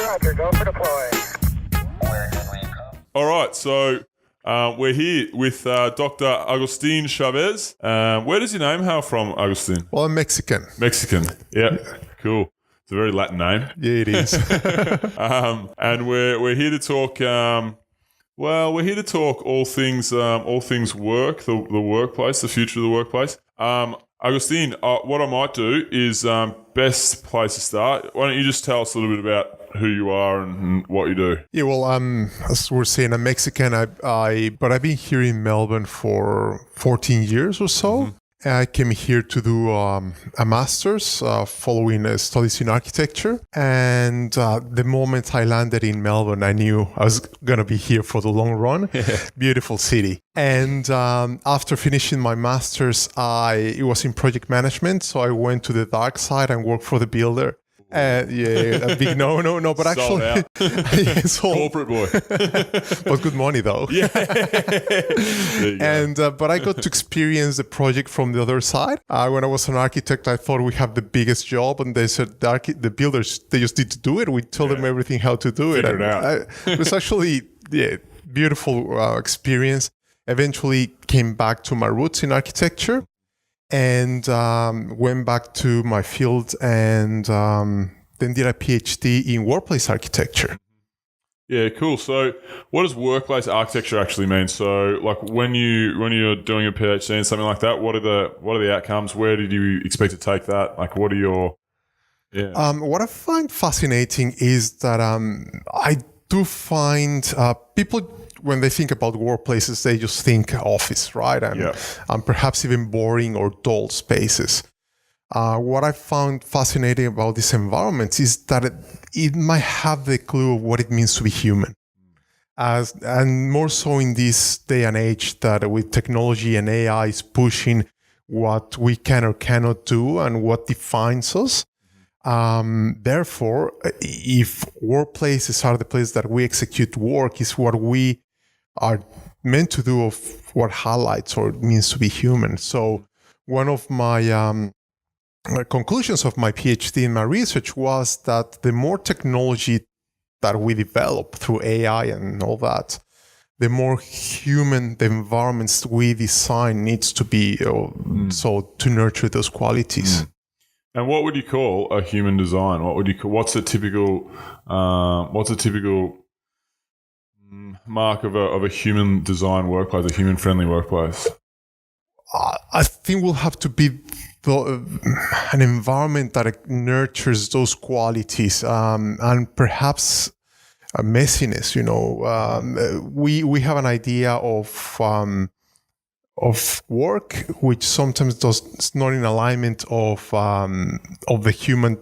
Roger, go for deploy. All right, so we're here with Dr. Agustin Chavez. Where does your name hail from, Agustin? Well, I'm Mexican. Mexican. Yeah, cool. It's a very Latin name. Yeah, it is. And we're here to talk. We're here to talk all things work, the workplace, the future of the workplace. Agustin, what I might do is best place to start. Why don't you just tell us a little bit about who you are and what you do? Yeah, well, as we're saying, I'm Mexican. But I've been here in Melbourne for 14 years or so. Mm-hmm. I came here to do a master's following studies in architecture. And the moment I landed in Melbourne, I knew I was going to be here for the long run. Beautiful city. And after finishing my master's, it was in project management. So I went to the dark side and worked for the builder. A big no, but actually, corporate boy, but good money though. Yeah, and but I got to experience the project from the other side. When I was an architect, I thought we have the biggest job, and they said the builders, they just need to do it. We tell them everything how to do it. Figure it out. It was actually beautiful experience. Eventually, came back to my roots in architecture. And went back to my field and then did a PhD in workplace architecture. Yeah, cool. So what does workplace architecture actually mean? So like when you're doing a PhD and something like that, what are the outcomes? Where did you expect to take that? Like what are your... Yeah. What I find fascinating is that I do find people... when they think about workplaces, they just think office, right? And perhaps even boring or dull spaces. What I found fascinating about these environments is that it might have the clue of what it means to be human. And more so in this day and age that with technology and AI is pushing what we can or cannot do and what defines us. Therefore, if workplaces are the place that we execute work, is what we are meant to do of what highlights or it means to be human. So one of my conclusions of my PhD in my research was that the more technology that we develop through AI and all that, the more human the environments we design needs to be, so to nurture those qualities. And what would you call a human design? What's a typical mark of a human design workplace, a human friendly workplace? I think we'll have to be an environment that nurtures those qualities and perhaps a messiness. We have an idea of work which sometimes it's not in alignment of the human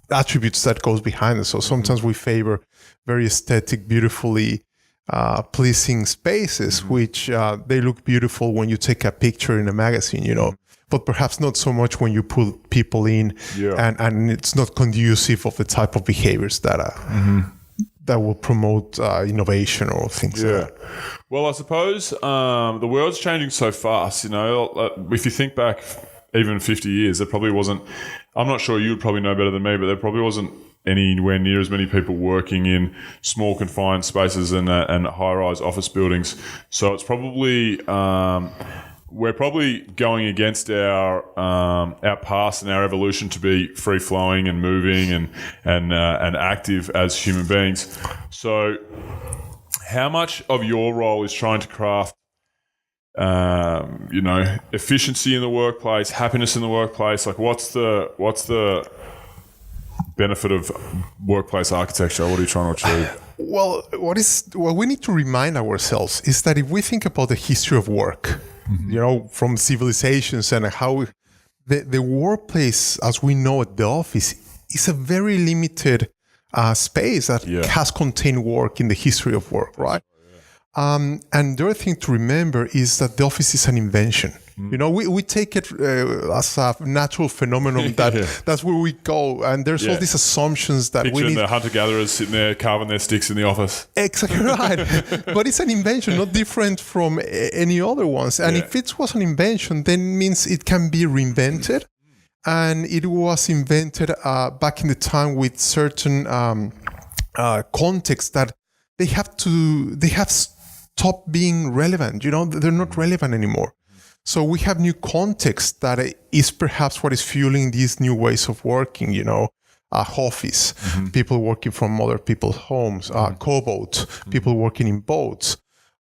attributes that goes behind it. So sometimes we favor very aesthetic, beautifully pleasing spaces, which they look beautiful when you take a picture in a magazine, but perhaps not so much when you put people in, and it's not conducive of the type of behaviors that that will promote innovation or things like that. Well, I suppose the world's changing so fast. If you think back even 50 years, there probably wasn't. I'm not sure you would probably know better than me, but there probably wasn't anywhere near as many people working in small confined spaces and high-rise office buildings. So it's probably we're probably going against our past and our evolution to be free-flowing and moving and active as human beings. So how much of your role is trying to craft efficiency in the workplace, happiness in the workplace? Like what's the benefit of workplace architecture? What are you trying to achieve? What we need to remind ourselves is that if we think about the history of work, from civilizations and how the workplace, as we know it, the office, is a very limited space that has contained work in the history of work, right? And the other thing to remember is that the office is an invention. We take it as a natural phenomenon that's where we go. And there's all these assumptions that Picturing the hunter-gatherers sitting there carving their sticks in the office. Exactly right. But it's an invention, not different from any other ones. And if it was an invention, then it means it can be reinvented. And it was invented back in the time with certain contexts that they have stopped being relevant. They're not relevant anymore. So we have new context that is perhaps what is fueling these new ways of working, office, people working from other people's homes, co-boat, people working in boats.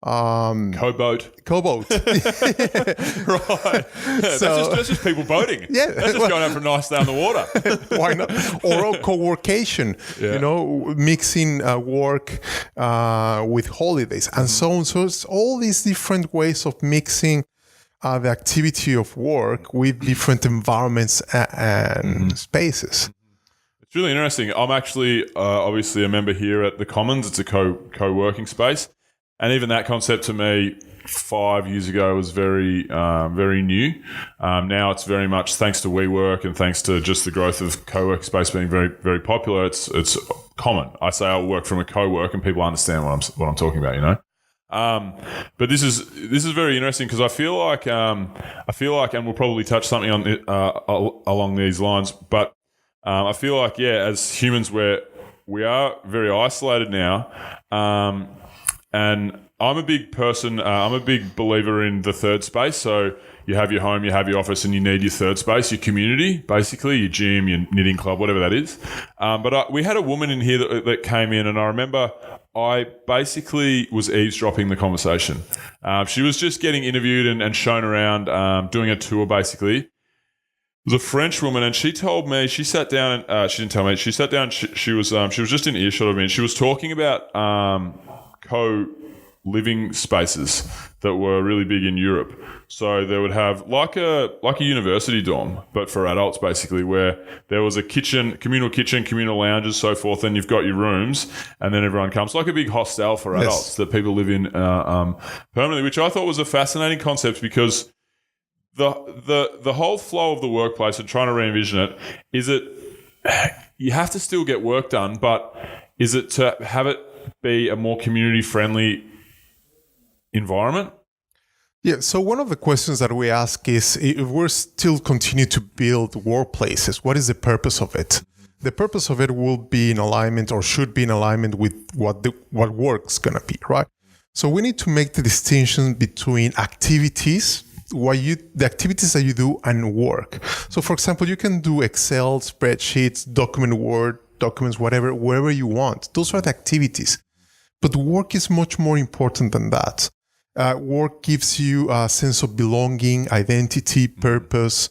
Co-boat. Right. That's just people boating. Yeah. That's just going out for a nice day on the water. Why not? Or co-workation, mixing work with holidays and so on. So it's all these different ways of mixing the activity of work with different environments and spaces. It's really interesting. I'm actually obviously a member here at the Commons. It's a co-working space. And even that concept to me 5 years ago was very, very new. Now it's very much thanks to WeWork and thanks to just the growth of co-work space being very, very popular. It's common. I say I work from a co-work and people understand what I'm talking about, But this is very interesting because I feel like, and we'll probably touch something on it, along these lines. But I feel like, as humans, we are very isolated now. And I'm a big person, I'm a big believer in the third space. So you have your home, you have your office, and you need your third space, your community, basically, your gym, your knitting club, whatever that is. But we had a woman in here that came in, and I remember I basically was eavesdropping the conversation. She was just getting interviewed and shown around, doing a tour, basically. It was a French woman, and she told me, she sat down, she didn't tell me, she sat down, she was just in earshot of me, and she was talking about co-living spaces that were really big in Europe. So they would have like a university dorm, but for adults basically, where there was a communal lounges, so forth, and you've got your rooms, and then everyone comes, like a big hostel for adults that people live in permanently, which I thought was a fascinating concept because the whole flow of the workplace and trying to re-envision it, is it you have to still get work done, but is it to have it be a more community-friendly environment? Yeah, so one of the questions that we ask is, if we're still continue to build workplaces, what is the purpose of it? The purpose of it will be in alignment, or should be in alignment, with what work's going to be, right? So we need to make the distinction between activities, the activities that you do, and work. So for example, you can do Excel, spreadsheets, Word documents, wherever you want. Those are the activities. But work is much more important than that. Work gives you a sense of belonging, identity, purpose,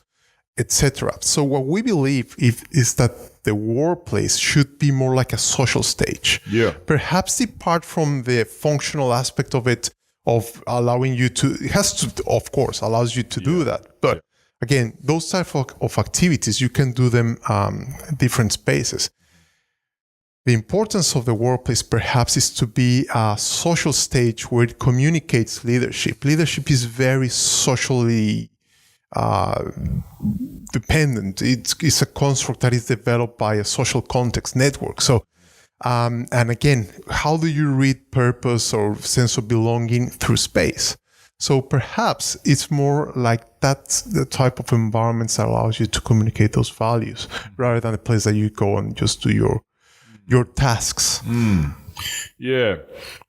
etc. So what we believe is that the workplace should be more like a social stage. Yeah. Perhaps depart from the functional aspect of it, of allowing you to, it has to, of course, allows you to do that. But again, those type of activities, you can do them in different spaces. The importance of the workplace perhaps is to be a social stage where it communicates leadership. Leadership is very socially dependent. It's a construct that is developed by a social context network. So, and again, how do you read purpose or sense of belonging through space? So perhaps it's more like that's the type of environment that allows you to communicate those values, rather than a place that you go and just do your tasks. Yeah.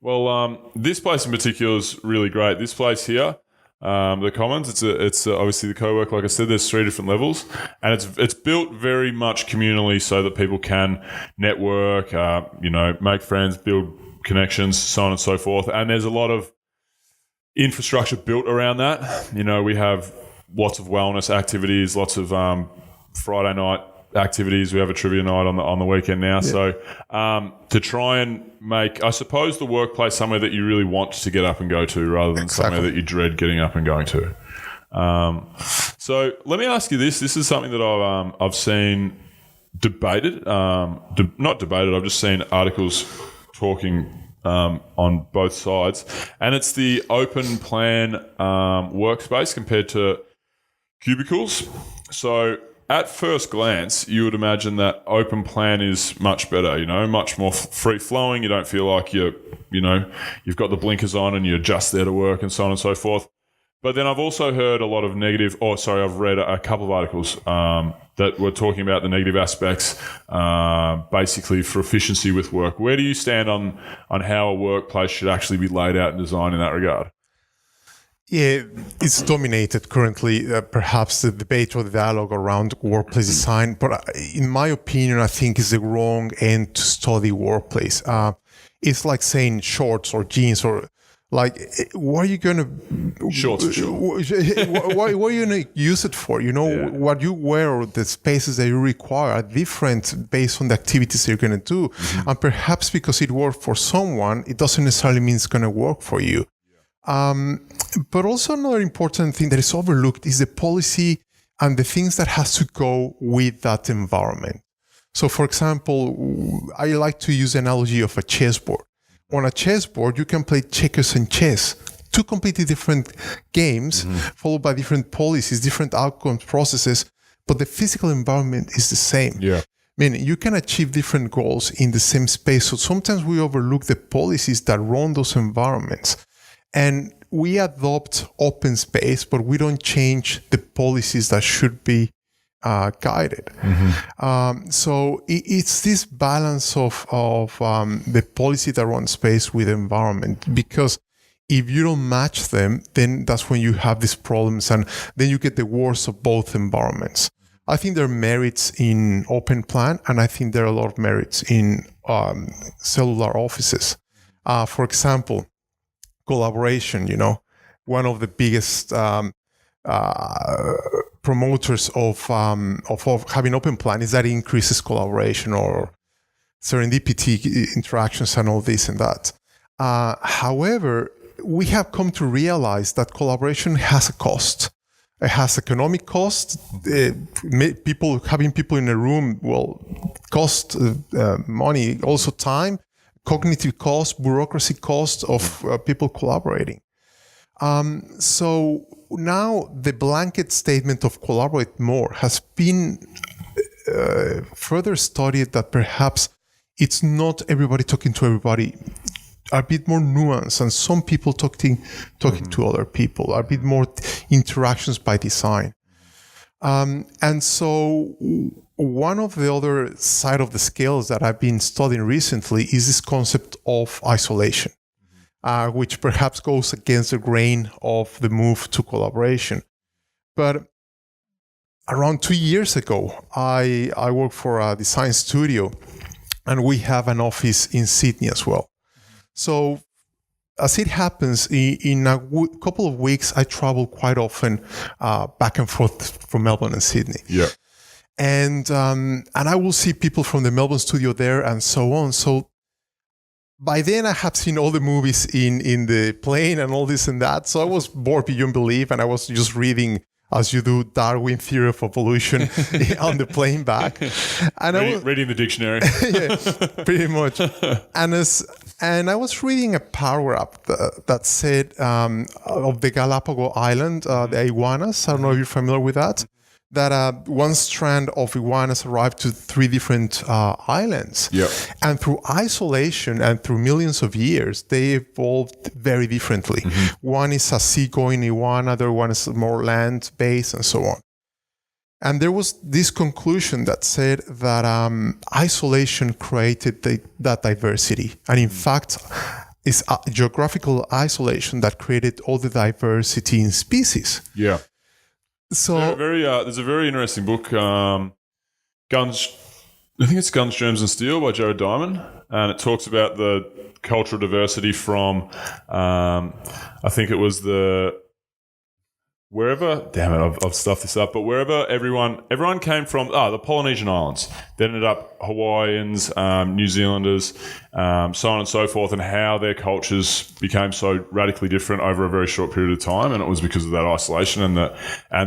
Well, this place in particular is really great. This place here, the Commons, it's obviously the co-work. Like I said, there's 3 different levels, and it's built very much communally so that people can network, make friends, build connections, so on and so forth. And there's a lot of infrastructure built around that. We have lots of wellness activities, lots of Friday night activities. We have a trivia night on the weekend now. Yeah. So to try and make, I suppose, the workplace somewhere that you really want to get up and go to, rather than somewhere that you dread getting up and going to. So let me ask you this. This is something that I've seen debated. Not debated. I've just seen articles talking on both sides, and it's the open plan workspace compared to cubicles. So at first glance, you would imagine that open plan is much better, much more free flowing. You don't feel like you've got the blinkers on and you're just there to work and so on and so forth. But then I've also heard a lot of I've read a couple of articles that were talking about the negative aspects, basically for efficiency with work. Where do you stand on how a workplace should actually be laid out and designed in that regard? Yeah, it's dominated currently, perhaps the debate or the dialogue around workplace design. But in my opinion, I think it's the wrong end to study workplace. It's like saying shorts or jeans or like, what are you going to... Shorts for sure. What are you going to use it for? You know, what you wear or the spaces that you require are different based on the activities you're going to do. Mm-hmm. And perhaps because it worked for someone, it doesn't necessarily mean it's going to work for you. But also another important thing that is overlooked is the policy and the things that has to go with that environment. So, for example, I like to use the analogy of a chessboard. On a chessboard, you can play checkers and chess, two completely different games, followed by different policies, different outcomes, processes, but the physical environment is the same. Yeah. Meaning you can achieve different goals in the same space. So sometimes we overlook the policies that run those environments. And we adopt open space, but we don't change the policies that should be guided. Mm-hmm. So it's this balance of the policy that runs space with the environment, because if you don't match them, then that's when you have these problems, and then you get the worst of both environments. I think there are merits in open plan, and I think there are a lot of merits in cellular offices. For example, collaboration, one of the biggest promoters of having open plan is that it increases collaboration or serendipity interactions and all this and that. However, we have come to realize that collaboration has a cost. It has economic cost. Having people in a room will cost money, also time, cognitive cost, bureaucracy cost of people collaborating. So now the blanket statement of collaborate more has been further studied that perhaps it's not everybody talking to everybody, a bit more nuanced, and some people talking to other people, a bit more interactions by design. And so one of the other side of the scales that I've been studying recently is this concept of isolation. Which perhaps goes against the grain of the move to collaboration. But around 2 years ago, I worked for a design studio, and we have an office in Sydney as well. So as it happens, in a couple of weeks, I travel quite often back and forth from Melbourne and Sydney. Yeah. And I will see people from the Melbourne studio there and so on. So by then, I had seen all the movies in the plane and all this and that. So I was bored beyond belief, and I was just reading, as you do, Darwin Theory of Evolution on the plane back. And reading the dictionary. Yeah, pretty much. And I was reading a paragraph that said of the Galapagos Island, the iguanas. I don't know if you're familiar with that. That one strand of iguanas arrived to 3 different islands. Yep. And through isolation and through millions of years, they evolved very differently. Mm-hmm. One is a seagoing iguana, the other one is more land-based, and so on. And there was this conclusion that said that isolation created that diversity. And in fact, it's geographical isolation that created all the diversity in species. Yeah. So there's a very interesting book, Guns, I think it's Guns, Germs and Steel by Jared Diamond, and it talks about the cultural diversity from, I think it was I've stuffed this up, but wherever everyone came from, the Polynesian Islands, then ended up Hawaiians, New Zealanders, so on and so forth, and how their cultures became so radically different over a very short period of time, and it was because of that isolation and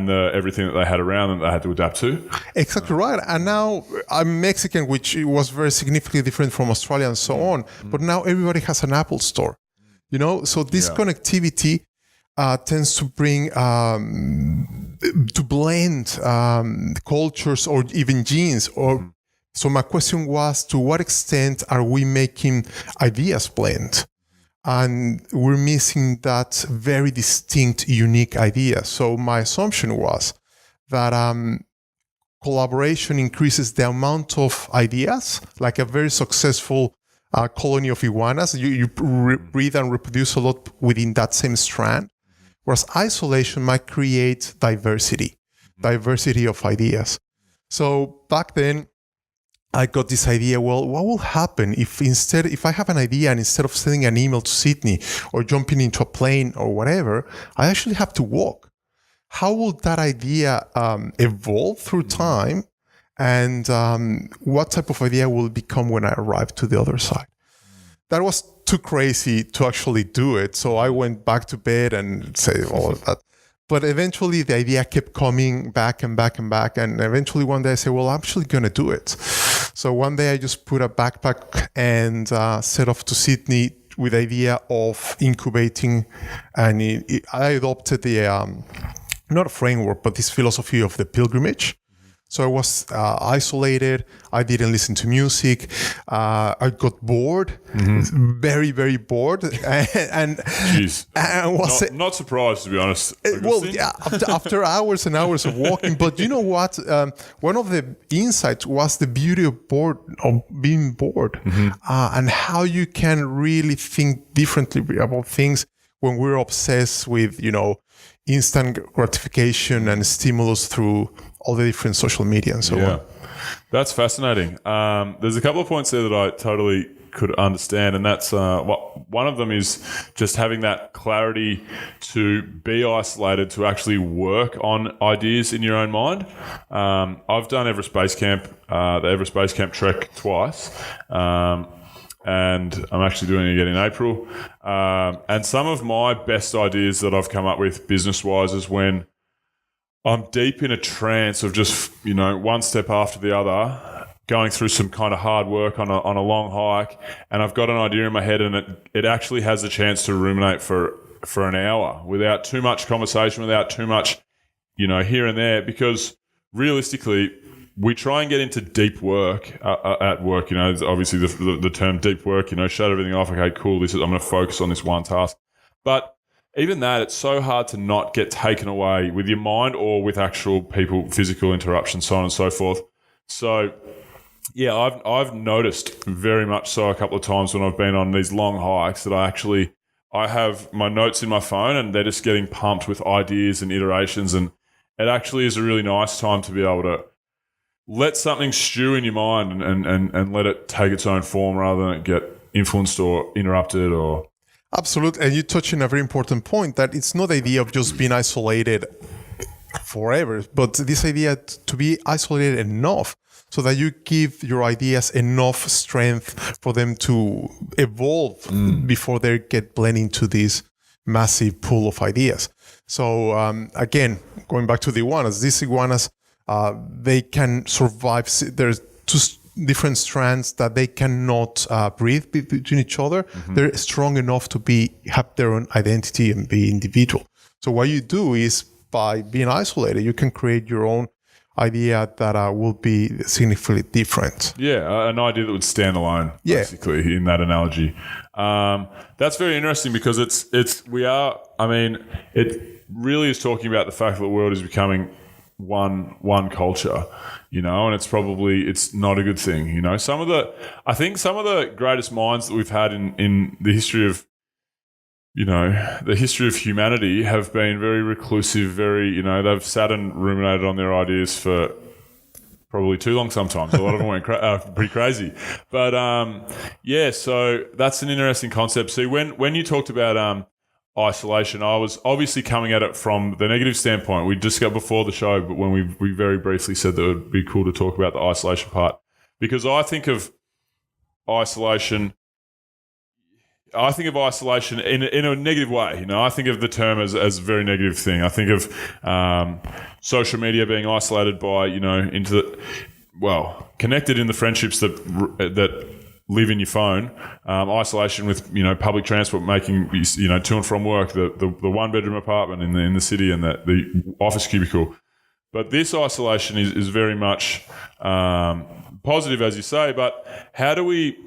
the everything that they had around them that they had to adapt to. Exactly right. And now I'm Mexican, which was very significantly different from Australia and so on, but now everybody has an Apple store, so this connectivity tends to bring to blend cultures or even genes. So my question was, to what extent are we making ideas blend? and we're missing that very distinct, unique idea. So my assumption was that collaboration increases the amount of ideas, like a very successful colony of iguanas. You breed and reproduce a lot within that same strand, whereas isolation might create diversity of ideas. So back then, I got this idea, well, what will happen if I have an idea and instead of sending an email to Sydney or jumping into a plane or whatever, I actually have to walk? How will that idea evolve through time? And what type of idea will it become when I arrive to the other side? That was too crazy to actually do it. So I went back to bed and say all of that. But eventually the idea kept coming back and back and back. And eventually one day I said, well, I'm actually going to do it. So one day I just put a backpack and set off to Sydney with the idea of incubating. And I adopted the, not a framework, but this philosophy of the pilgrimage. So I was isolated. I didn't listen to music. I got bored, very, very bored. And Jeez. Not surprised, to be honest. Well, yeah, after hours and hours of walking. But you know what? One of the insights was the beauty of being bored, and how you can really think differently about things when we're obsessed with, instant gratification and stimulus through all the different social media and so on. That's fascinating. There's a couple of points there that I totally could understand, and that's one of them is just having that clarity to be isolated, to actually work on ideas in your own mind. I've done Everest Base Camp, the Everest Base Camp trek twice, and I'm actually doing it again in April. And some of my best ideas that I've come up with business-wise is when I'm deep in a trance of just, one step after the other, going through some kind of hard work on a long hike, and I've got an idea in my head, and it actually has a chance to ruminate for an hour without too much conversation, without too much, here and there, because realistically, we try and get into deep work at work. Obviously the term deep work, shut everything off. Okay, cool. I'm going to focus on this one task. But even that, it's so hard to not get taken away with your mind or with actual people, physical interruptions, so on and so forth. So, yeah, I've noticed very much so a couple of times when I've been on these long hikes that I have my notes in my phone and they're just getting pumped with ideas and iterations, and it actually is a really nice time to be able to let something stew in your mind and let it take its own form rather than it get influenced or interrupted or... Absolutely. And you touch on a very important point, that it's not the idea of just being isolated forever, but this idea to be isolated enough so that you give your ideas enough strength for them to evolve before they get blended into this massive pool of ideas. So again, going back to the iguanas, these iguanas, they can survive. There's two different strands that they cannot breathe between each other. They're strong enough to have their own identity and be individual. So what you do is, by being isolated, you can create your own idea that will be significantly different. Yeah, an idea that would stand alone, basically, in that analogy. That's very interesting because it really is talking about the fact that the world is becoming one culture, and it's not a good thing. I think some of the greatest minds that we've had in the history of, the history of humanity have been very reclusive, they've sat and ruminated on their ideas for probably too long sometimes. A lot of them went pretty crazy. But, so that's an interesting concept. See, when you talked about isolation, I was obviously coming at it from the negative standpoint. We discussed before the show, but when we very briefly said that it would be cool to talk about the isolation part, because I think of isolation in a negative way. I think of the term as a very negative thing. I think of social media being isolated by connected in the friendships that live in your phone, isolation with public transport, making to and from work, the one bedroom apartment in the city and the office cubicle. But this isolation is very much positive, as you say. But how do we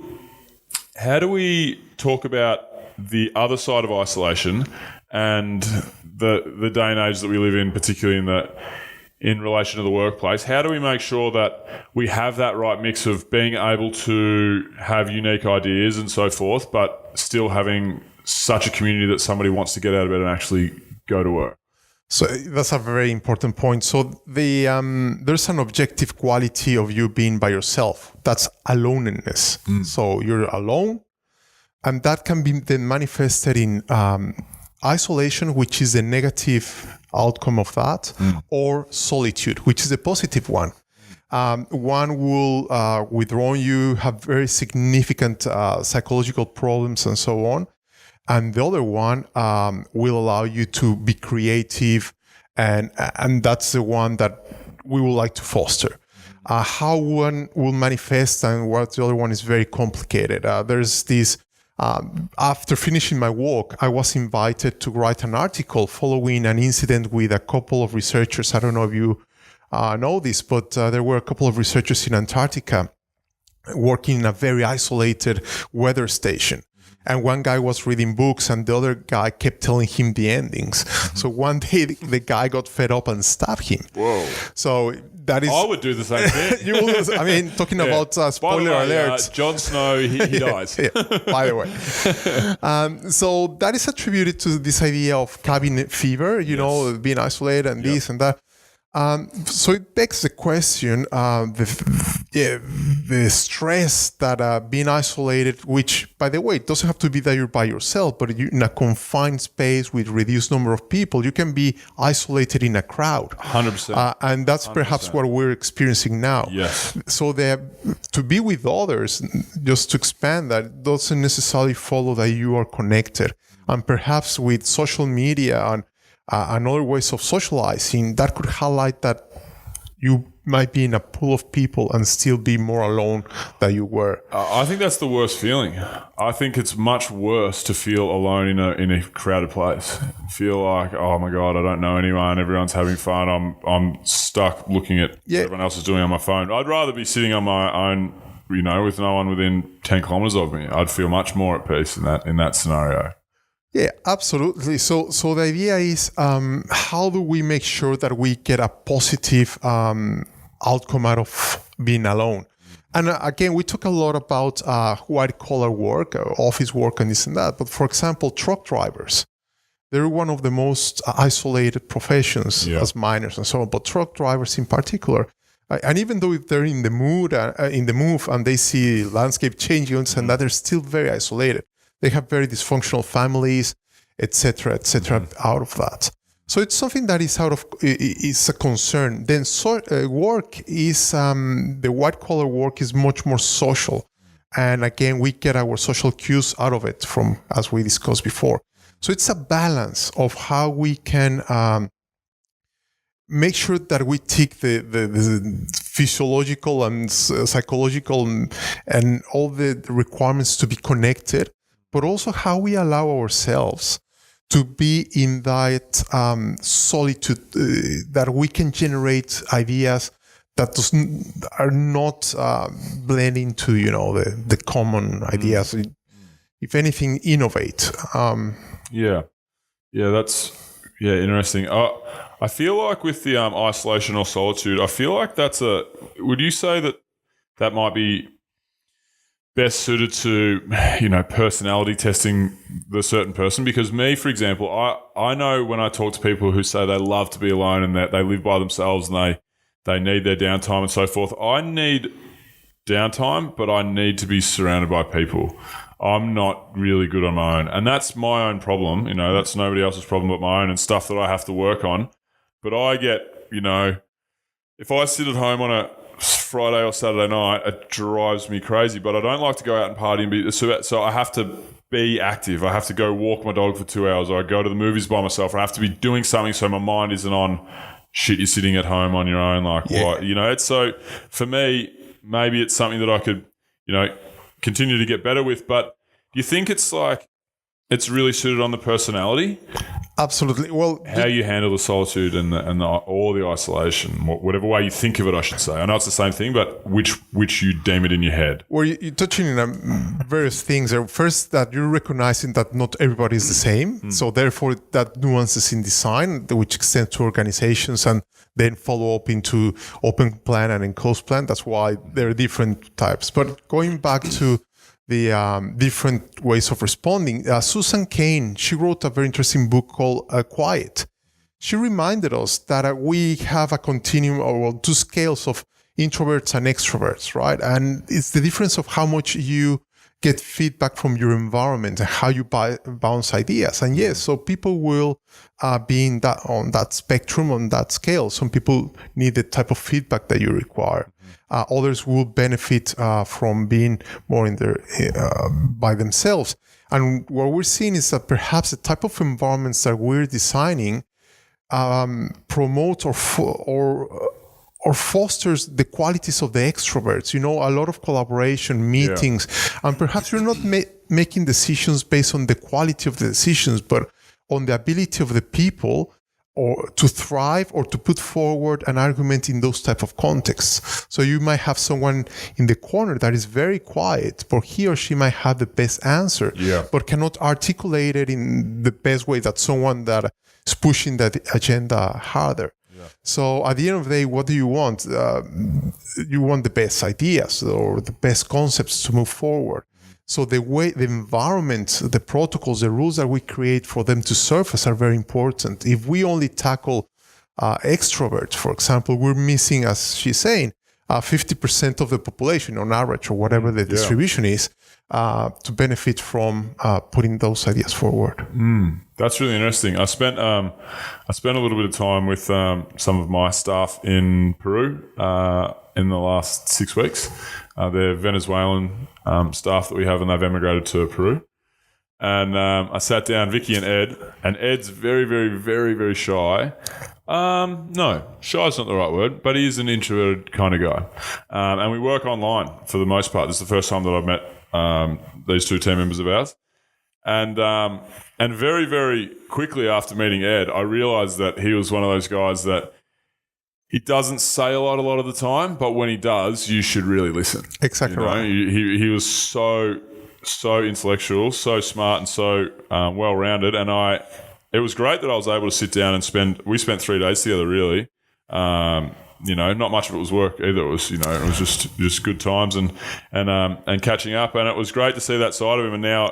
talk about the other side of isolation and the day and age that we live in, particularly in relation to the workplace, how do we make sure that we have that right mix of being able to have unique ideas and so forth, but still having such a community that somebody wants to get out of bed and actually go to work? So that's a very important point. So there's an objective quality of you being by yourself. That's aloneness. So you're alone, and that can be then manifested in isolation, which is a negative outcome of that, or solitude, which is a positive one. One will withdraw you, have very significant psychological problems and so on. And the other one will allow you to be creative, and that's the one that we would like to foster. How one will manifest and what the other one is very complicated. There's this, after finishing my work, I was invited to write an article following an incident with a couple of researchers. I don't know if you know this, but there were a couple of researchers in Antarctica working in a very isolated weather station. And one guy was reading books and the other guy kept telling him the endings. So one day the guy got fed up and stabbed him. Whoa. So that is... I would do the same thing. You will, I mean, talking about spoiler alerts. Jon Snow, he dies. Yeah, by the way. So that is attributed to this idea of cabin fever, you know, being isolated and this and that. So it begs the question, the stress that being isolated, which, by the way, it doesn't have to be that you're by yourself, but you're in a confined space with reduced number of people. You can be isolated in a crowd. 100%. And that's 100%. Perhaps what we're experiencing now. Yes. So to be with others, just to expand that, doesn't necessarily follow that you are connected. And perhaps with social media and other ways of socializing, that could highlight that you might be in a pool of people and still be more alone than you were. I think that's the worst feeling. I think it's much worse to feel alone in a crowded place. Feel like, oh my God, I don't know anyone. Everyone's having fun. I'm stuck looking at what everyone else is doing on my phone. I'd rather be sitting on my own, you know, with no one within 10 kilometers of me. I'd feel much more at peace in that scenario. Yeah, absolutely. So the idea is, how do we make sure that we get a positive outcome out of being alone? And again, we talk a lot about white collar work, office work, and this and that. But for example, truck drivers, they're one of the most isolated professions as miners and so on. But truck drivers in particular, and even though if they're in the move and they see landscape changing and that, they're still very isolated. They have very dysfunctional families, etc., out of that. So it's something that is a concern. Then work is, the white collar work is much more social. And again, we get our social cues out of it from, as we discussed before. So it's a balance of how we can make sure that we tick the physiological and psychological and all the requirements to be connected, but also how we allow ourselves to be in that solitude, that we can generate ideas that are not blending to, you know, the common ideas. If anything, innovate. That's interesting. I feel like with the isolation or solitude, I feel like would you say that might be best suited to, you know, personality testing the certain person? Because me, for example, I know when I talk to people who say they love to be alone and that they live by themselves and they need their downtime and so forth. I need downtime, but I need to be surrounded by people. I'm not really good on my own. And that's my own problem. You know, that's nobody else's problem but my own and stuff that I have to work on. But I get, you know, if I sit at home on a Friday or Saturday night, it drives me crazy. But I don't like to go out and party and be so I have to be active. I have to go walk my dog for 2 hours, or I go to the movies by myself. I have to be doing something so my mind isn't on shit. You're sitting at home on your own, like what? You know. It's so for me, maybe it's something that I could, you know, continue to get better with. But do you think it's like it's really suited on the personality? Absolutely. Well, how you handle the solitude and all the isolation, whatever way you think of it, I should say. I know it's the same thing, but which you deem it in your head. Well, you're touching on various things. First, that you're recognizing that not everybody is the same. So therefore, that nuances in design, which extend to organizations and then follow up into open plan and enclosed plan. That's why there are different types. But going back to the different ways of responding, Susan Cain, she wrote a very interesting book called Quiet. She reminded us that we have a continuum or two scales of introverts and extroverts, right? And it's the difference of how much you get feedback from your environment and how you bounce ideas. And yes, so people will be on that spectrum, on that scale. Some people need the type of feedback that you require. Others will benefit from being more in their by themselves. And what we're seeing is that perhaps the type of environments that we're designing promote or fosters the qualities of the extroverts. A lot of collaboration, meetings, and perhaps you're not making decisions based on the quality of the decisions, but on the ability of the people or to thrive or to put forward an argument in those type of contexts. So you might have someone in the corner that is very quiet, but he or she might have the best answer, but cannot articulate it in the best way that someone that is pushing that agenda harder. So at the end of the day, what do you want? You want the best ideas or the best concepts to move forward. So the environment, the protocols, the rules that we create for them to surface are very important. If we only tackle extroverts, for example, we're missing, as she's saying, 50% of the population on average, or whatever the distribution is, to benefit from putting those ideas forward. That's really interesting. I spent a little bit of time with some of my staff in Peru in the last 6 weeks. They're Venezuelan staff that we have, and they've emigrated to Peru. And I sat down, Vicky and Ed, and Ed's very, very, very, very shy. No, shy is not the right word, but he is an introverted kind of guy. And we work online for the most part. This is the first time that I've met these two team members of ours. And very, very quickly after meeting Ed, I realized that he was one of those guys that he doesn't say a lot of the time, but when he does, you should really listen. Exactly right. He was so intellectual, so smart, and so well-rounded. And it was great that I was able to sit down and we spent 3 days together, really. Not much of it was work either. It was, it was just good times and catching up. And it was great to see that side of him. And now,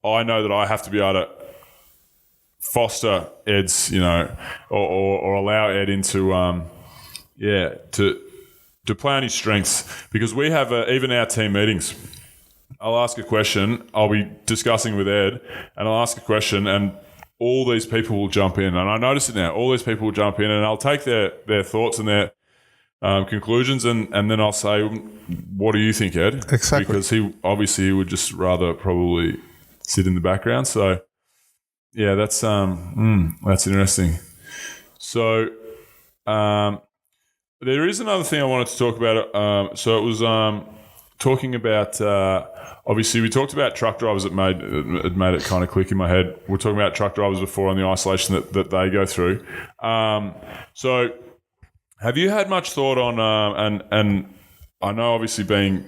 I know that I have to be able to foster Ed's, or allow Ed into, to play on his strengths, because we have even our team meetings. I'll ask a question. I'll be discussing with Ed, and I'll ask a question, and all these people will jump in. And I notice it now. All these people will jump in, and I'll take their thoughts and their conclusions, and then I'll say, "What do you think, Ed?" Exactly. Because he would just rather probably sit in the background. So, yeah, that's interesting. So, there is another thing I wanted to talk about. So it was talking about. Obviously, we talked about truck drivers. It made it kind of click in my head. We were talking about truck drivers before and the isolation that they go through. So, have you had much thought on? And I know, obviously, being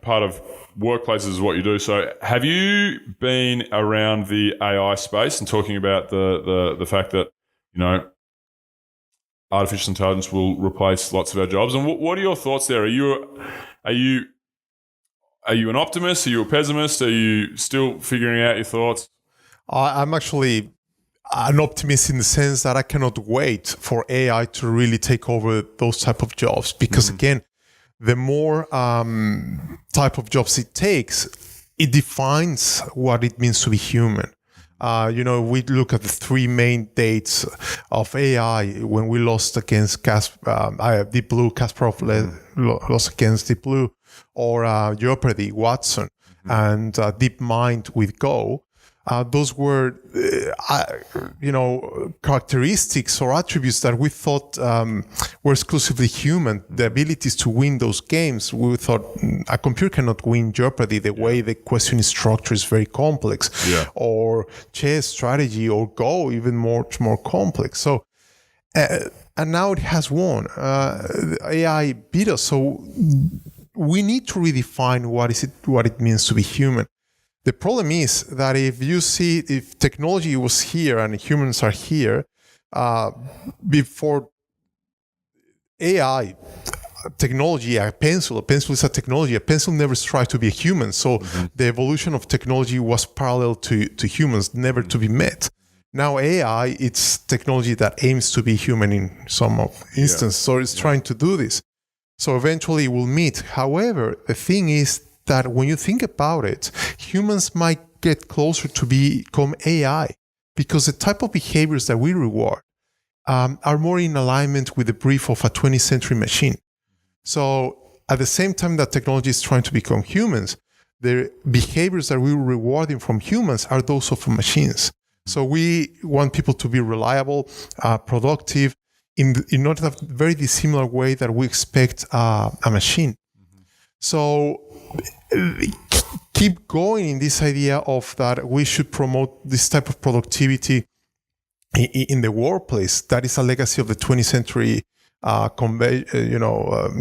part of workplaces is what you do. So, have you been around the AI space and talking about the fact that artificial intelligence will replace lots of our jobs? And what are your thoughts there? Are you an optimist? Are you a pessimist? Are you still figuring out your thoughts? I'm actually an optimist in the sense that I cannot wait for AI to really take over those type of jobs, because again, the more type of jobs it takes, it defines what it means to be human. We look at the three main dates of AI when we lost against Deep Blue, Kasparov lost against Deep Blue, or Jeopardy, Watson, and DeepMind with Go. those were, characteristics or attributes that we thought were exclusively human. The abilities to win those games, we thought a computer cannot win Jeopardy. The way the question is structured is very complex. Or chess, strategy, or Go, even much more complex. So, and now it has won. AI beat us. So we need to redefine what it means to be human. The problem is that if technology was here and humans are here, before AI, technology, a pencil is a technology. A pencil never strives to be a human. So the evolution of technology was parallel to humans, never to be met. Now AI, it's technology that aims to be human in some instance. So it's trying to do this. So eventually we'll meet. However, the thing is that when you think about it, humans might get closer to become AI because the type of behaviors that we reward are more in alignment with the brief of a 20th century machine. So at the same time that technology is trying to become humans, the behaviors that we were rewarding from humans are those of machines. So we want people to be reliable, productive, in not a very dissimilar way that we expect a machine. So keep going in this idea of that we should promote this type of productivity in the workplace. That is a legacy of the 20th century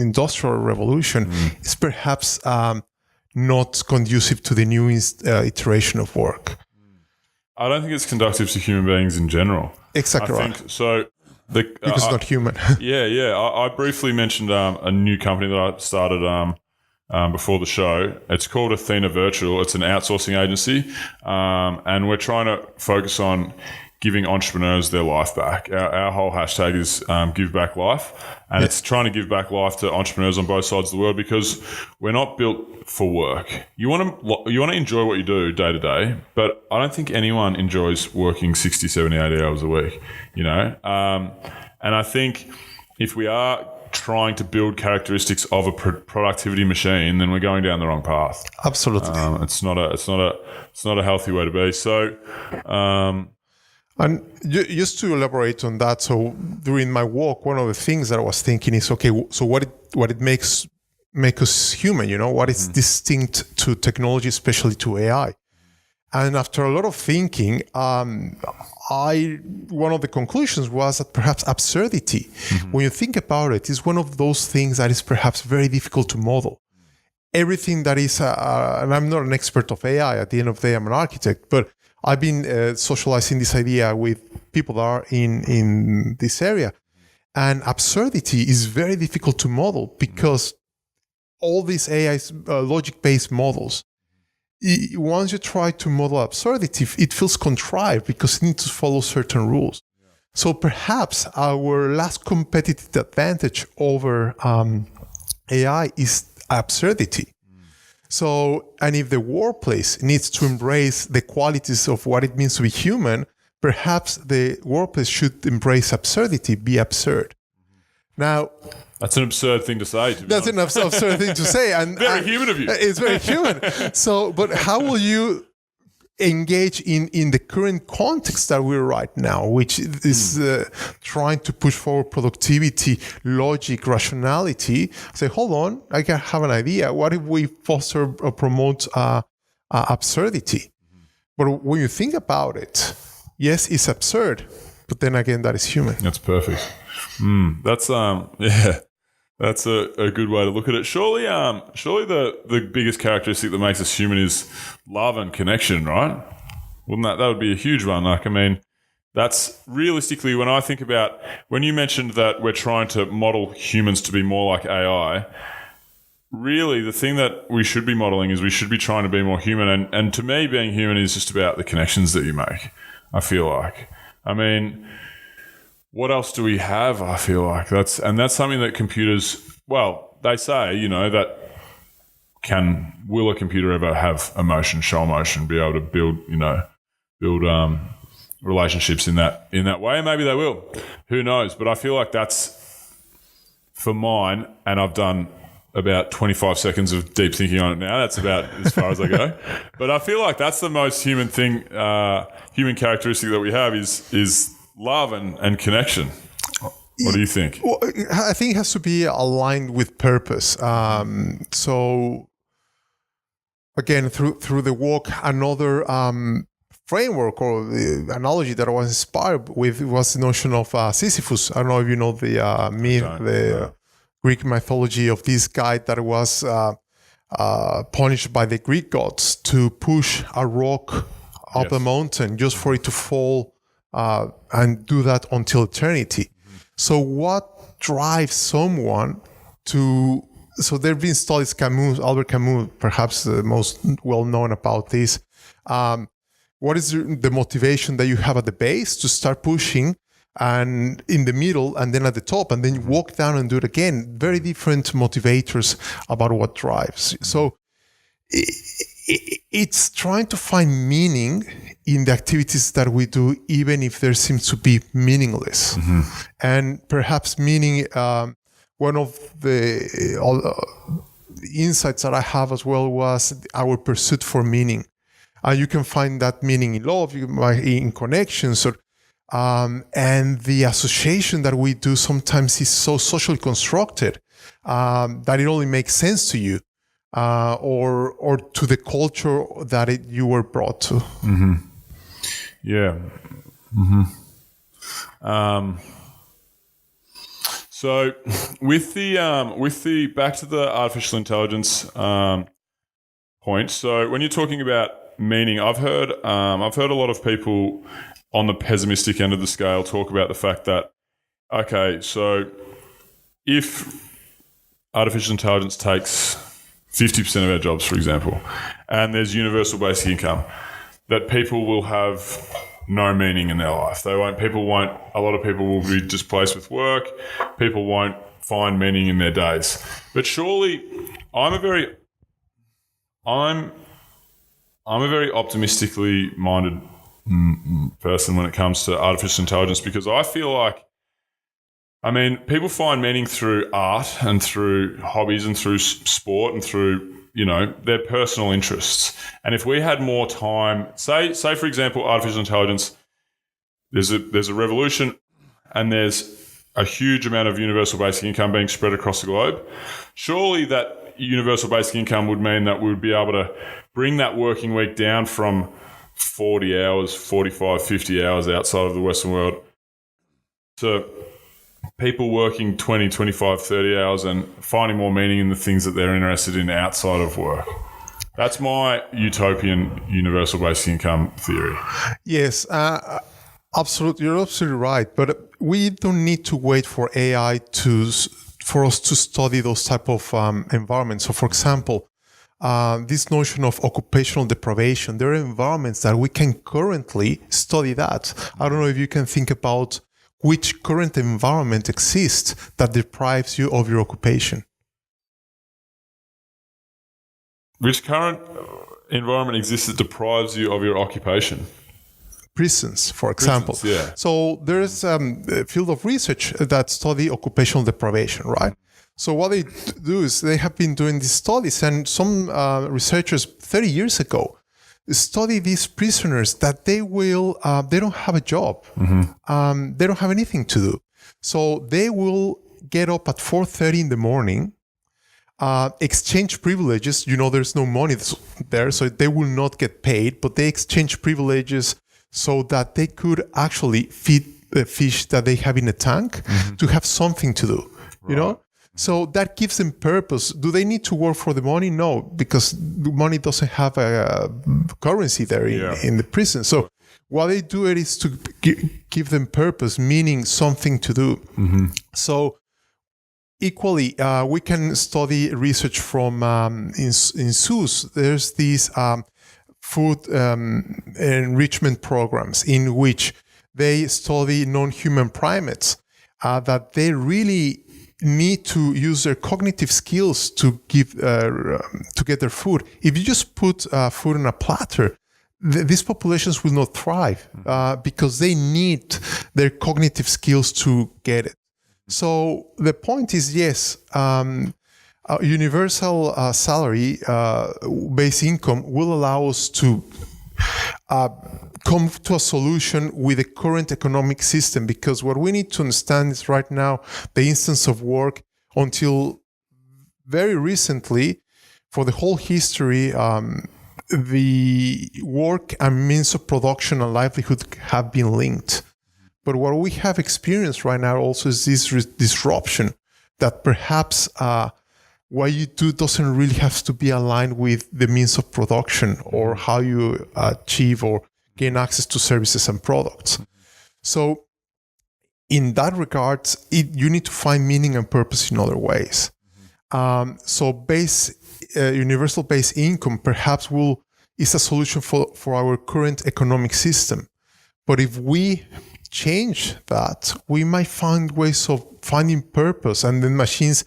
industrial revolution. It's perhaps not conducive to the new iteration of work. I don't think it's conducive to human beings in general. Exactly right. So because it's not human. I briefly mentioned a new company that I started before the show. It's called Athena Virtual. It's an outsourcing agency, and we're trying to focus on giving entrepreneurs their life back. Our whole hashtag is Give Back Life, and it's trying to give back life to entrepreneurs on both sides of the world because we're not built for work. You want to enjoy what you do day to day, but I don't think anyone enjoys working 60, 70, 80 hours a week, and I think if we are trying to build characteristics of a productivity machine, then we're going down the wrong path. Absolutely. It's not a healthy way to be. So, and just to elaborate on that, so during my walk, one of the things that I was thinking is, okay, so what it makes us human, what is distinct to technology, especially to AI. And after a lot of thinking, one of the conclusions was that perhaps absurdity, when you think about it, is one of those things that is perhaps very difficult to model. Everything that is, and I'm not an expert of AI, at the end of the day, I'm an architect, but I've been socializing this idea with people that are in this area. And absurdity is very difficult to model because all these AI logic-based models, once you try to model absurdity, it feels contrived because it needs to follow certain rules. So perhaps our last competitive advantage over AI is absurdity. So, and if the workplace needs to embrace the qualities of what it means to be human, perhaps the workplace should embrace absurdity, be absurd. Now, that's an absurd thing to say. That's an absurd thing to say. And very human of you. It's very human. So, but how will you engage in the current context that we're right now, which is trying to push forward productivity, logic, rationality? Say, hold on, I can have an idea. What if we foster or promote absurdity? But when you think about it, yes, it's absurd, but then again, that is human. That's perfect. That's That's a good way to look at it. Surely the biggest characteristic that makes us human is love and connection, right? Wouldn't that would be a huge one? That's realistically, when I think about, when you mentioned that we're trying to model humans to be more like AI, really the thing that we should be modeling is we should be trying to be more human. And to me, being human is just about the connections that you make, I feel like. I mean, what else do we have? I feel like that's something that computers, well, they say, that will a computer ever have emotion, show emotion, be able to build relationships in that way? And maybe they will. Who knows? But I feel like that's, for mine, and I've done about 25 seconds of deep thinking on it now. That's about as far as I go. But I feel like that's the most human thing, human characteristic that we have is love and connection. What do you think? Well, I think it has to be aligned with purpose. So again, through the walk, another framework or the analogy that I was inspired with was the notion of Sisyphus. I don't know if you know the myth, Greek mythology of this guy that was punished by the Greek gods to push a rock up the mountain just for it to fall and do that until eternity. So what drives someone to... So there have been studies, Albert Camus, perhaps the most well-known about this. What is the motivation that you have at the base to start pushing, and in the middle, and then at the top, and then you walk down and do it again? Very different motivators about what drives. So it's trying to find meaning in the activities that we do, even if there seems to be meaningless. And perhaps meaning, one of the insights that I have as well was our pursuit for meaning. You can find that meaning in love, in connections, or, and the association that we do sometimes is so socially constructed that it only makes sense to you or to the culture that you were brought to. Yeah. So with the back to the artificial intelligence point. So when you're talking about meaning, I've heard a lot of people on the pessimistic end of the scale talk about the fact that, okay, so if artificial intelligence takes 50% of our jobs, for example, and there's universal basic income, that people will have no meaning in their life. A lot of people will be displaced with work. People won't find meaning in their days. But surely I'm a very optimistically minded person when it comes to artificial intelligence, because I feel like, people find meaning through art and through hobbies and through sport and through, their personal interests. And if we had more time, say for example, artificial intelligence, there's a revolution and there's a huge amount of universal basic income being spread across the globe. Surely that universal basic income would mean that we would be able to bring that working week down from 40 hours, 45, 50 hours outside of the Western world to people working 20, 25, 30 hours and finding more meaning in the things that they're interested in outside of work. That's my utopian universal basic income theory. Yes, absolutely. You're absolutely right. But we don't need to wait for AI for us to study those type of environments. So, for example, this notion of occupational deprivation, there are environments that we can currently study that. I don't know if you can think about which current environment exists that deprives you of your occupation. Which current environment exists that deprives you of your occupation? Prisons, for example. Yeah. So there's a field of research that study occupational deprivation, right? So what they do is they have been doing these studies, and some researchers 30 years ago study these prisoners that they don't have a job. They don't have anything to do. So they will get up at 4:30 in the morning, exchange privileges. There's no money there, so they will not get paid, but they exchange privileges so that they could actually feed the fish that they have in a tank to have something to do, Right. So that gives them purpose. Do they need to work for the money? No, because the money doesn't have a currency there in the prison. So what they do is to give them purpose, meaning something to do. So equally, we can study research from in zoos. There's these food enrichment programs in which they study non-human primates that they really need to use their cognitive skills to get their food. If you just put food on a platter, these populations will not thrive because they need their cognitive skills to get it. So the point is, yes, universal salary base income will allow us to come to a solution with the current economic system, because what we need to understand is right now the instance of work until very recently, for the whole history, the work and means of production and livelihood have been linked. But what we have experienced right now also is this disruption that perhaps what you do doesn't really have to be aligned with the means of production or how you achieve or gain access to services and products. So in that regard, you need to find meaning and purpose in other ways. So universal base income perhaps is a solution for our current economic system. But if we change that, we might find ways of finding purpose, and then machines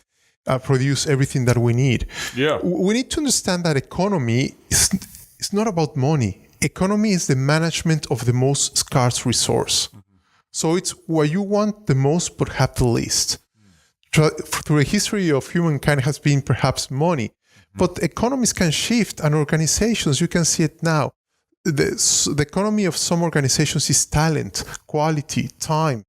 produce everything that we need. Yeah. We need to understand that economy is not about money. Economy is the management of the most scarce resource. So it's what you want the most but have the least. Through the history of humankind has been perhaps money, but economies can shift, and organizations, you can see it now. The economy of some organizations is talent, quality, time.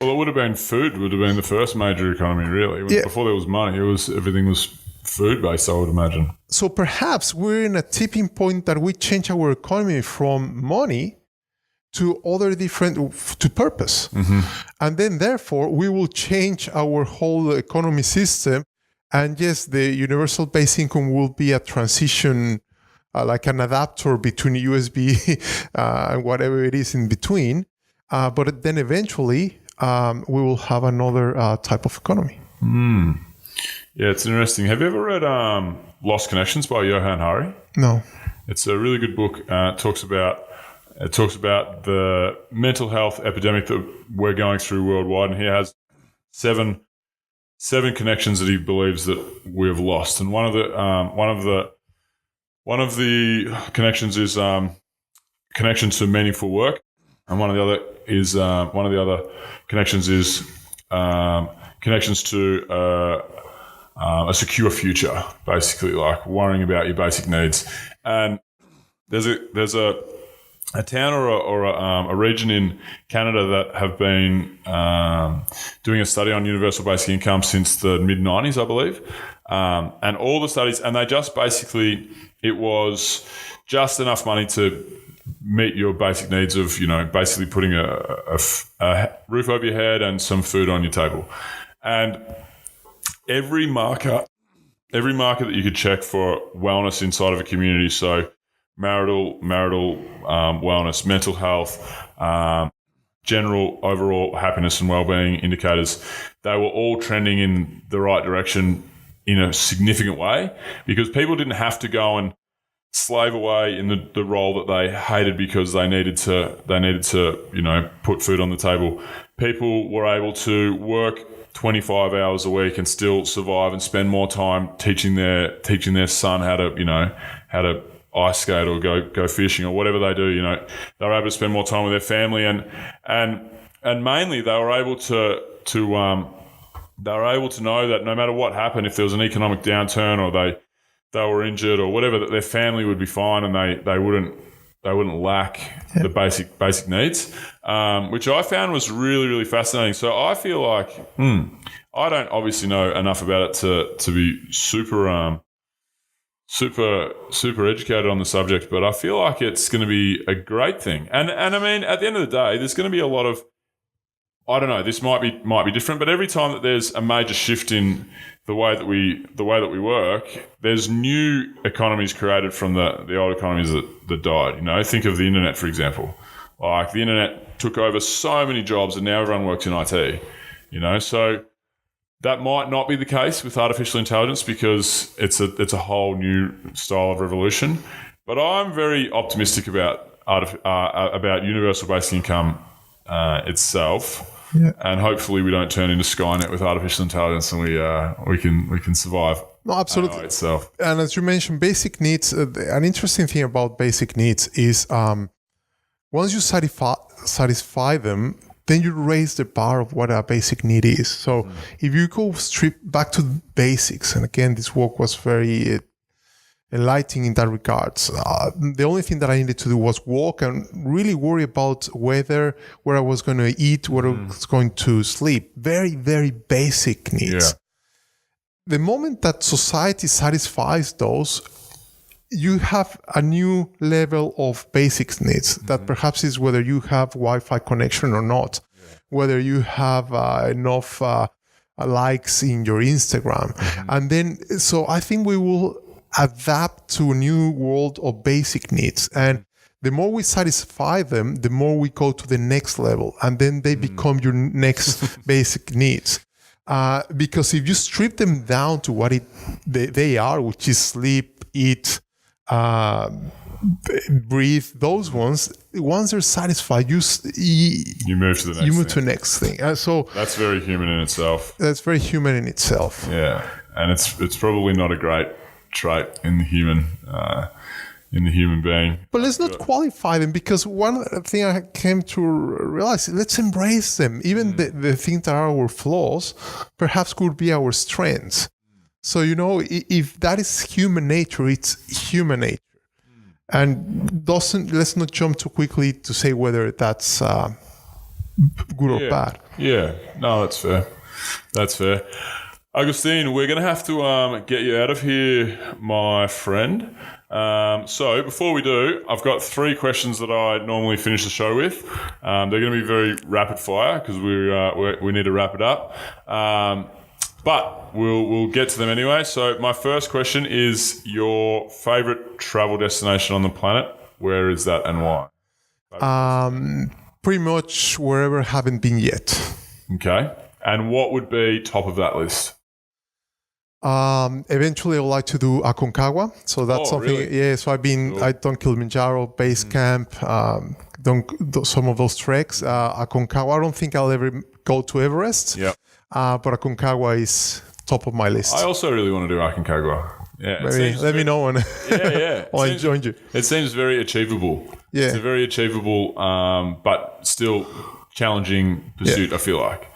Well, it would have been food. Would have been the first major economy, really. Before there was money, everything was food-based, I would imagine. So perhaps we're in a tipping point that we change our economy from money to to purpose. And then therefore we will change our whole economy system. And yes, the universal base income will be a transition, like an adapter between USB and whatever it is in between. But then eventually we will have another type of economy. Yeah, it's interesting. Have you ever read Lost Connections by Johan Hari? No. It's a really good book. It talks about the mental health epidemic that we're going through worldwide, and he has seven connections that he believes that we have lost. And one of the connections is connection to meaningful work, and one of the other connections is connections to a secure future, basically, like worrying about your basic needs. And there's a town or a region in Canada that have been doing a study on universal basic income since the mid-90s, I believe. And all the studies, and they just basically, it was just enough money to meet your basic needs of, basically putting a roof over your head and some food on your table. And every marker that you could check for wellness inside of a community, so marital wellness, mental health, general overall happiness and well-being indicators, they were all trending in the right direction in a significant way, because people didn't have to go and slave away in the role that they hated because they needed to put food on the table. People were able to work 25 hours a week and still survive and spend more time teaching their son how to ice skate or go fishing or whatever they do. They were able to spend more time with their family, and mainly they were able to know that no matter what happened, if there was an economic downturn or they were injured or whatever, that their family would be fine and they wouldn't lack the basic needs, which I found was really, really fascinating. So I feel like I don't obviously know enough about it to be super educated on the subject, but I feel like it's going to be a great thing. And I mean, at the end of the day, there's going to be a lot of, I don't know, this might be different, but every time that there's a major shift in the way that we work, there's new economies created from the old economies that died. Think of the internet, for example. Like, the internet took over so many jobs and now everyone works in IT. So that might not be the case with artificial intelligence because it's a whole new style of revolution. But I'm very optimistic about universal basic income itself. Yeah. And hopefully we don't turn into Skynet with artificial intelligence, and we can survive. No, absolutely. Itself. And as you mentioned, basic needs. An interesting thing about basic needs is once you satisfy them, then you raise the bar of what a basic need is. So if you go strip back to basics, and again, this work was very enlightening in that regards. The only thing that I needed to do was walk and really worry about where I was going to eat, where I was going to sleep. Very, very basic needs. Yeah. The moment that society satisfies those, you have a new level of basic needs that perhaps is whether you have Wi-Fi connection or not, whether you have enough likes in your Instagram. And then, so I think we will adapt to a new world of basic needs. And the more we satisfy them, the more we go to the next level. And then they become your next basic needs. Because if you strip them down to what they are, which is sleep, eat, breathe, those ones, once they're satisfied, you move to the next you move thing. to the next thing. So That's very human in itself. that's very human in itself. Yeah, and it's probably not a great trait in the human being. But let's not qualify them, because one thing I came to realize, let's embrace them. Even the things that are our flaws perhaps could be our strengths. So, if that is human nature, it's human nature. And let's not jump too quickly to say whether that's good or bad. Yeah, no, that's fair. That's fair. Agustin, we're going to have to get you out of here, my friend. So before we do, I've got 3 questions that I normally finish the show with. They're going to be very rapid fire because we need to wrap it up. But we'll get to them anyway. So my first question is your favorite travel destination on the planet. Where is that and why? Pretty much wherever I haven't been yet. Okay. And what would be top of that list? Eventually I would like to do Aconcagua. So that's something. Really? Yeah. So I've done Kilimanjaro, base camp, done some of those treks. Aconcagua, I don't think I'll ever go to Everest. Yeah. But Aconcagua is top of my list. I also really want to do Aconcagua. Yeah. Maybe let me know when Yeah. I join you. It seems very achievable. Yeah. It's a very achievable, but still challenging pursuit, I feel like.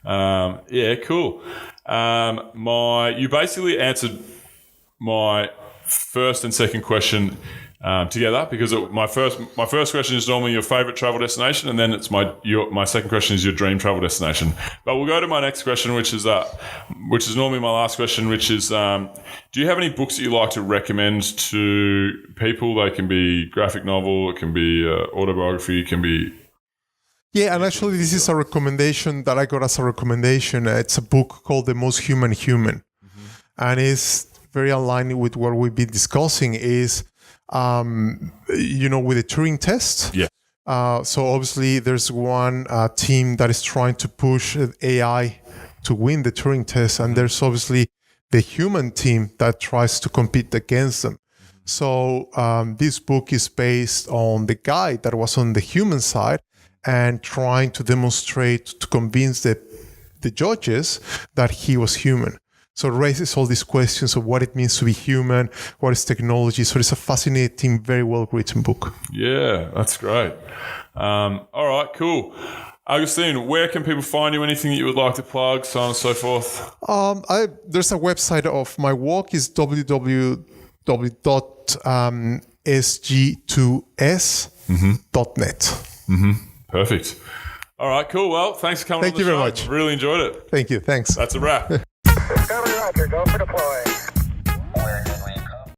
Yeah, cool. You basically answered my first and second question together, because my first question is normally your favorite travel destination, and then it's my second question is your dream travel destination. But we'll go to my next question, which is normally my last question, which is, do you have any books that you like to recommend to people? They can be graphic novel, it can be autobiography, it can be... Yeah, and actually this is a recommendation that I got as a recommendation. It's a book called The Most Human Human. And it's very aligned with what we've been discussing is, with the Turing test. Yeah. So obviously there's one team that is trying to push AI to win the Turing test. And there's obviously the human team that tries to compete against them. So this book is based on the guy that was on the human side and trying to demonstrate, to convince the judges that he was human. So it raises all these questions of what it means to be human, what is technology. So it's a fascinating, very well-written book. Yeah, that's great. All right, cool. Agustin, where can people find you? Anything that you would like to plug, so on and so forth? There's a website of my work, is www.sg2s.net. Perfect. All right, cool. Well, thanks for coming on the show. Thank you very much. Really enjoyed it. Thank you. Thanks. That's a wrap. Discovery Roger, go for deploy.